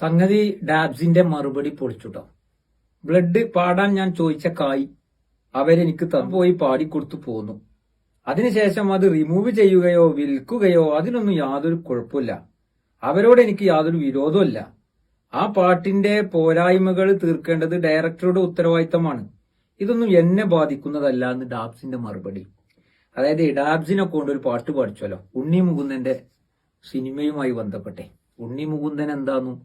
സംഗതി ഡാബ്സിന്റെ മറുപടി പൊളിച്ചുട്ടോ. ബ്ലഡ് പാടാൻ ഞാൻ ചോദിച്ച കായ് അവരെനിക്ക് പോയി പാടിക്കൊടുത്തു പോന്നു. അതിനുശേഷം അത് റിമൂവ് ചെയ്യുകയോ വിൽക്കുകയോ അതിനൊന്നും യാതൊരു കുഴപ്പമില്ല. അവരോട് എനിക്ക് യാതൊരു വിരോധമല്ല. ആ പാട്ടിന്റെ പോരായ്മകൾ തീർക്കേണ്ടത് ഡയറക്ടറുടെ ഉത്തരവാദിത്തമാണ്. ഇതൊന്നും എന്നെ ബാധിക്കുന്നതല്ല എന്ന് ഡാബ്സിന്റെ മറുപടി. അതായത് ഡാബ്സിനെ കൊണ്ട് ഒരു പാട്ട് പാടിച്ചല്ലോ, ഉണ്ണി മുകുന്ദന്റെ സിനിമയുമായി ബന്ധപ്പെട്ടെ. ഉണ്ണി മുകുന്ദൻ എന്താന്നും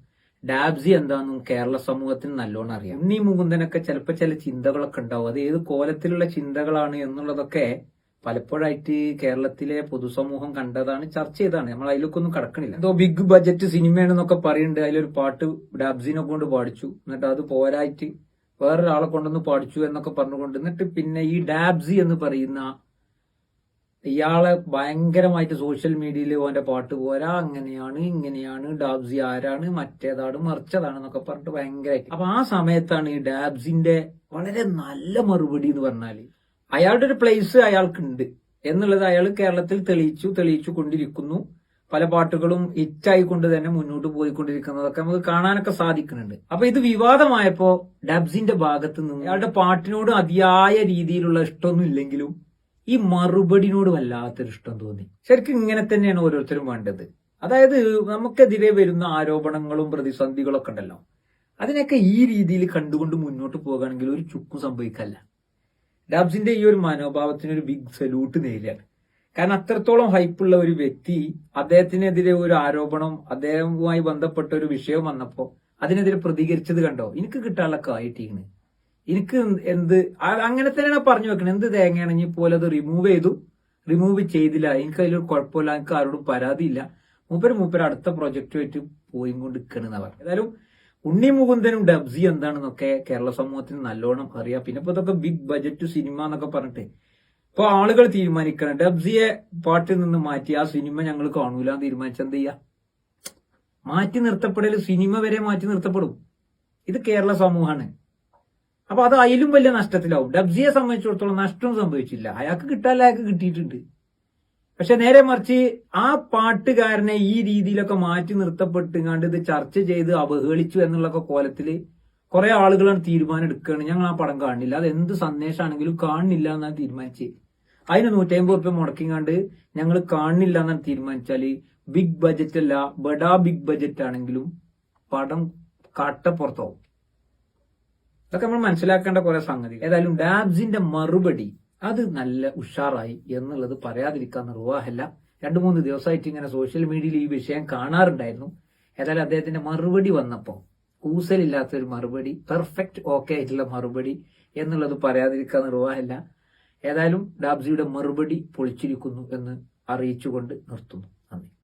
ഡാബ്സി എന്താന്നും കേരള സമൂഹത്തിന് നല്ലോണം അറിയാം. ഉണ്ണി മുകുന്ദനൊക്കെ ചിലപ്പോൾ ചില ചിന്തകളൊക്കെ ഉണ്ടാവും. അത് ഏത് കോലത്തിലുള്ള ചിന്തകളാണ് എന്നുള്ളതൊക്കെ പലപ്പോഴായിട്ട് കേരളത്തിലെ പൊതുസമൂഹം കണ്ടതാണ്, ചർച്ച ചെയ്താണ്. നമ്മൾ അതിലൊക്കെ ഒന്നും കടക്കണില്ല. എന്തോ ബിഗ് ബജറ്റ് സിനിമയാണെന്നൊക്കെ പറയുന്നുണ്ട്. അതിലൊരു പാട്ട് ഡാബ്സിനെ കൊണ്ട് പാടിച്ചു, എന്നിട്ട് അത് പോരായിട്ട് വേറൊരാളെ കൊണ്ടൊന്ന് പാടിച്ചു എന്നൊക്കെ പറഞ്ഞുകൊണ്ട്, എന്നിട്ട് പിന്നെ ഈ ഡാബ്സി എന്ന് പറയുന്ന ഇയാളെ ഭയങ്കരമായിട്ട് സോഷ്യൽ മീഡിയയിൽ ഓന്റെ പാട്ട് പോരാ, അങ്ങനെയാണ് ഇങ്ങനെയാണ്, ഡാബ്സി ആരാണ്, മറ്റേതാണ് മറിച്ചതാണെന്നൊക്കെ പറഞ്ഞിട്ട് ഭയങ്കരമായിട്ട്. അപ്പൊ ആ സമയത്താണ് ഈ ഡാബ്സിന്റെ വളരെ നല്ല മറുപടി എന്ന് പറഞ്ഞാല്, അയാളുടെ ഒരു പ്ലേസ് അയാൾക്കുണ്ട് എന്നുള്ളത് അയാൾ കേരളത്തിൽ തെളിയിച്ചു കൊണ്ടിരിക്കുന്നു. പല പാട്ടുകളും ഹിറ്റായിക്കൊണ്ട് തന്നെ മുന്നോട്ട് പോയിക്കൊണ്ടിരിക്കുന്നതൊക്കെ നമുക്ക് കാണാനൊക്കെ സാധിക്കുന്നുണ്ട്. അപ്പൊ ഇത് വിവാദമായപ്പോ ഡാബ്സിന്റെ ഭാഗത്ത് നിന്ന് അയാളുടെ പാട്ടിനോട് അതിയായ രീതിയിലുള്ള ഇഷ്ടമൊന്നും ഇല്ലെങ്കിലും ഈ മറുപടിനോട് വല്ലാത്തൊരു ഇഷ്ടം തോന്നി. ശരിക്കും ഇങ്ങനെ തന്നെയാണ് ഓരോരുത്തരും വേണ്ടത്. അതായത് നമുക്കെതിരെ വരുന്ന ആരോപണങ്ങളും പ്രതിസന്ധികളൊക്കെ ഉണ്ടല്ലോ, അതിനൊക്കെ ഈ രീതിയിൽ കണ്ടുകൊണ്ട് മുന്നോട്ട് പോകുകയാണെങ്കിൽ ഒരു ചുക്കും സംഭവിക്കല്ല. ഡാബ്സിന്റെ ഈ ഒരു മനോഭാവത്തിനൊരു ബിഗ് സല്യൂട്ട് നേരിയാണ്. കാരണം അത്രത്തോളം ഹൈപ്പുള്ള ഒരു വ്യക്തി, അദ്ദേഹത്തിനെതിരെ ഒരു ആരോപണം, അദ്ദേഹവുമായി ബന്ധപ്പെട്ട ഒരു വിഷയം വന്നപ്പോ അതിനെതിരെ പ്രതികരിച്ചത് കണ്ടോ, എനിക്ക് കിട്ടാനുള്ള കായിട്ടീണ്, എനിക്ക് എന്ത് അങ്ങനെ തന്നെയാണ് പറഞ്ഞു വെക്കണം. എന്ത് തേങ്ങയാണെങ്കിൽ പോലെ അത് റിമൂവ് ചെയ്തില്ല, എനിക്ക് അതിലൊരു കുഴപ്പമില്ല, എനിക്ക് ആരോടും പരാതിയില്ല, മൂപ്പര് അടുത്ത പ്രൊജക്റ്റുമായിട്ട് പോയി കൊണ്ട് നിൽക്കണെന്നാ പറഞ്ഞു. ഏതായാലും ഉണ്ണി മുകുന്ദനും ഡബ്സി എന്താണെന്നൊക്കെ കേരള സമൂഹത്തിന് നല്ലോണം അറിയാം. പിന്നെ ഇപ്പൊ ഇതൊക്കെ ബിഗ് ബജറ്റ് സിനിമ എന്നൊക്കെ പറഞ്ഞിട്ട് ഇപ്പൊ ആളുകൾ തീരുമാനിക്കണം, ഡബ്സിയെ പാട്ടിൽ നിന്ന് മാറ്റി ആ സിനിമ ഞങ്ങൾ കാണൂല എന്ന് തീരുമാനിച്ച എന്ത് ചെയ്യാ? മാറ്റി നിർത്തപ്പെടൽ സിനിമ വരെ മാറ്റി നിർത്തപ്പെടും. ഇത് കേരള സമൂഹമാണ്. അപ്പൊ അത് അതിലും വലിയ നഷ്ടത്തിലാവും. ഡബ്സിയെ സംബന്ധിച്ചിടത്തോളം നഷ്ടവും സംഭവിച്ചില്ല, അയാൾക്ക് കിട്ടാല്ല, അയാൾക്ക് കിട്ടിയിട്ടുണ്ട്. പക്ഷെ നേരെ മറിച്ച് ആ പാട്ടുകാരനെ ഈ രീതിയിലൊക്കെ മാറ്റി നിർത്തപ്പെട്ടുകൊണ്ട് ഇത് ചർച്ച ചെയ്ത് അവഹേളിച്ചു എന്നുള്ളൊക്കെ കോലത്തില് കുറെ ആളുകളാണ് തീരുമാനം എടുക്കുകയാണ്, ഞങ്ങൾ ആ പടം കാണില്ല, അത് എന്ത് സന്ദേശമാണെങ്കിലും കാണില്ല എന്നാണ് തീരുമാനിച്ച്. അതിന് 150 രൂപ മുടക്കിങ്ങാണ്ട് ഞങ്ങൾ കാണില്ല എന്നാണ് തീരുമാനിച്ചാല് ബിഗ് ബജറ്റ് അല്ല, ബഡാ ബിഗ് ബജറ്റ് ആണെങ്കിലും പടം കാട്ടപ്പുറത്താവും. ഇതൊക്കെ നമ്മൾ മനസ്സിലാക്കേണ്ട കുറെ സംഗതി. ഏതായാലും ഡാബ്സിന്റെ മറുപടി അത് നല്ല ഉഷാറായി എന്നുള്ളത് പറയാതിരിക്കാൻ നിർവാഹമല്ല. 2-3 ദിവസമായിട്ട് ഇങ്ങനെ സോഷ്യൽ മീഡിയയിൽ ഈ വിഷയം കാണാറുണ്ടായിരുന്നു. ഏതായാലും അദ്ദേഹത്തിന്റെ മറുപടി വന്നപ്പോ കൂസലില്ലാത്തൊരു മറുപടി, പെർഫെക്റ്റ് ഓക്കെ ആയിട്ടുള്ള മറുപടി എന്നുള്ളത് പറയാതിരിക്കാൻ നിർവാഹമല്ല. ഏതായാലും ഡാബ്സിയുടെ മറുപടി പൊളിച്ചിരിക്കുന്നു എന്ന് അറിയിച്ചുകൊണ്ട് നിർത്തുന്നു. നന്ദി.